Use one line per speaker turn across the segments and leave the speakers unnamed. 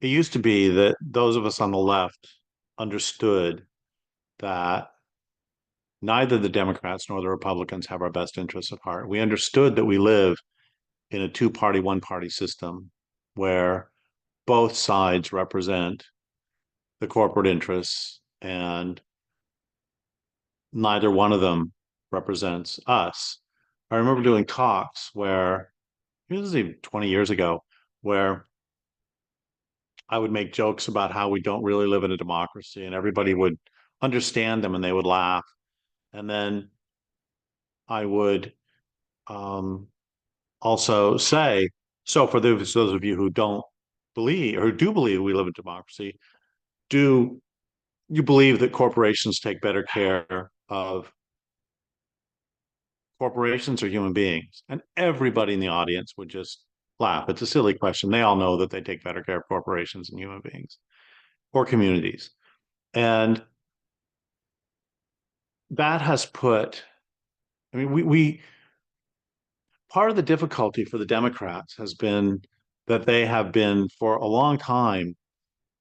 it used to be that those of us on the left understood that neither the Democrats nor the Republicans have our best interests at heart. We understood that we live in a two-party, one-party system where both sides represent the corporate interests and neither one of them represents us. I remember doing talks where, this was even 20 years ago, where I would make jokes about how we don't really live in a democracy and everybody would understand them and they would laugh. And then I would also say, so for those of you who don't believe or who do believe we live in democracy, do you believe that corporations take better care of corporations or human beings? And everybody in the audience would just laugh. It's a silly question. They all know that they take better care of corporations than human beings or communities. And that has put, I mean, we part of the difficulty for the Democrats has been that they have been for a long time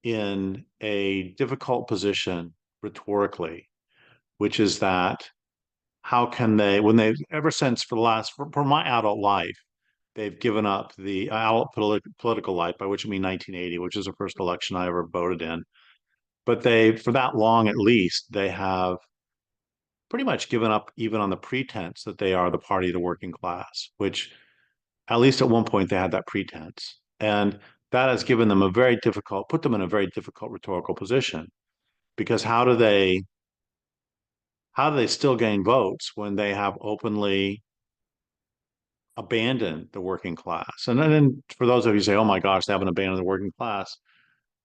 in a difficult position rhetorically, which is that how can they, when they, ever since for my adult life, they've given up the adult political life, by which I mean 1980, which is the first election I ever voted in. But they, for that long at least, they have pretty much given up even on the pretense that they are the party of the working class, which at least at one point they had that pretense. And that has given them put them in a very difficult rhetorical position because how do they still gain votes when they have openly abandoned the working class? And then for those of you who say, oh my gosh, they haven't abandoned the working class,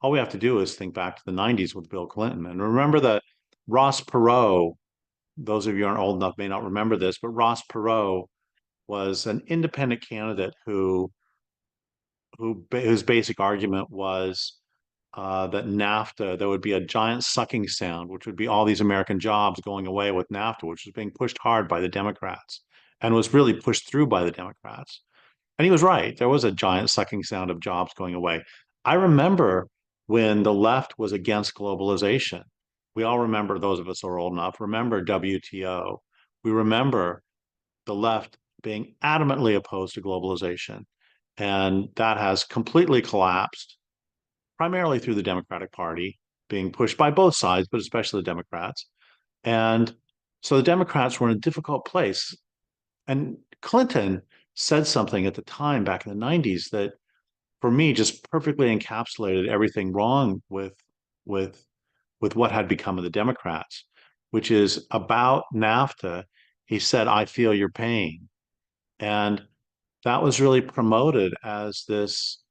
all we have to do is think back to the 90s with Bill Clinton. And remember that Ross Perot, those of you who aren't old enough may not remember this, but Ross Perot was an independent candidate whose basic argument was that NAFTA, there would be a giant sucking sound, which would be all these American jobs going away with NAFTA, which was being pushed hard by the Democrats and was really pushed through by the Democrats. And he was right. There was a giant sucking sound of jobs going away. I remember when the left was against globalization. We all remember, those of us who are old enough, remember WTO. We remember the left being adamantly opposed to globalization. And that has completely collapsed, primarily through the Democratic Party being pushed by both sides, but especially the Democrats. And so the Democrats were in a difficult place. And Clinton said something at the time back in the 90s that for me just perfectly encapsulated everything wrong with with what had become of the Democrats, which is about NAFTA. He said, I feel your pain. And that was really promoted as this,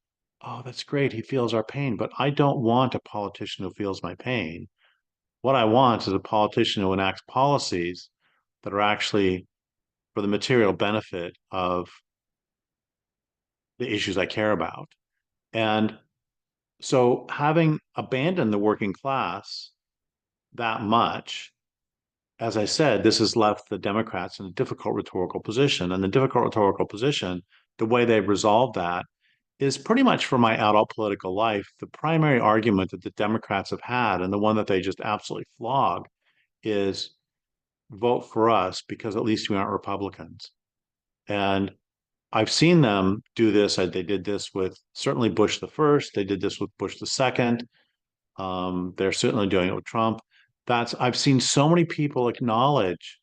oh, that's great. He feels our pain. But I don't want a politician who feels my pain. What I want is a politician who enacts policies that are actually for the material benefit of the issues I care about. And so having abandoned the working class that much, as I said, this has left the Democrats in a difficult rhetorical position. And the difficult rhetorical position, the way they've resolved that is pretty much for my adult political life. The primary argument that the Democrats have had, and the one that they just absolutely flog, is vote for us because at least we aren't Republicans. And I've seen them do this. They did this with certainly Bush the first. They did this with Bush the second. They're certainly doing it with Trump. I've seen so many people acknowledge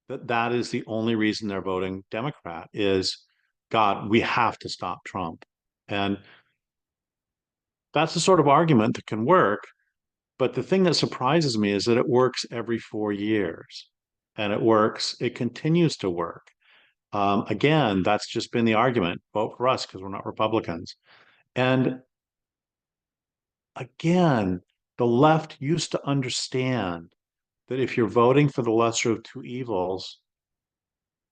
that that is the only reason they're voting Democrat is, God, we have to stop Trump. And that's the sort of argument that can work. But the thing that surprises me is that it works every 4 years. And it continues to work. Again, that's just been the argument. Vote for us because we're not Republicans. And again, the left used to understand that if you're voting for the lesser of two evils,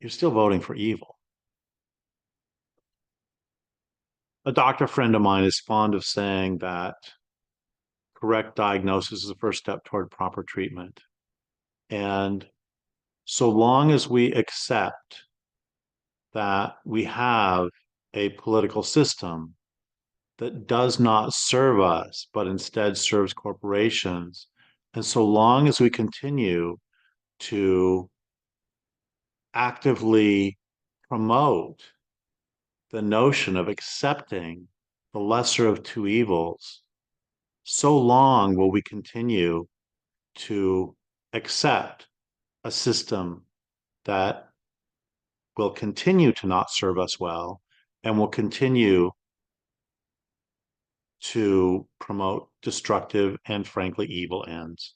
you're still voting for evil. A doctor friend of mine is fond of saying that correct diagnosis is the first step toward proper treatment. And so long as we accept that we have a political system that does not serve us, but instead serves corporations. And so long as we continue to actively promote the notion of accepting the lesser of two evils, so long will we continue to accept a system that will continue to not serve us well and will continue to promote destructive and frankly evil ends.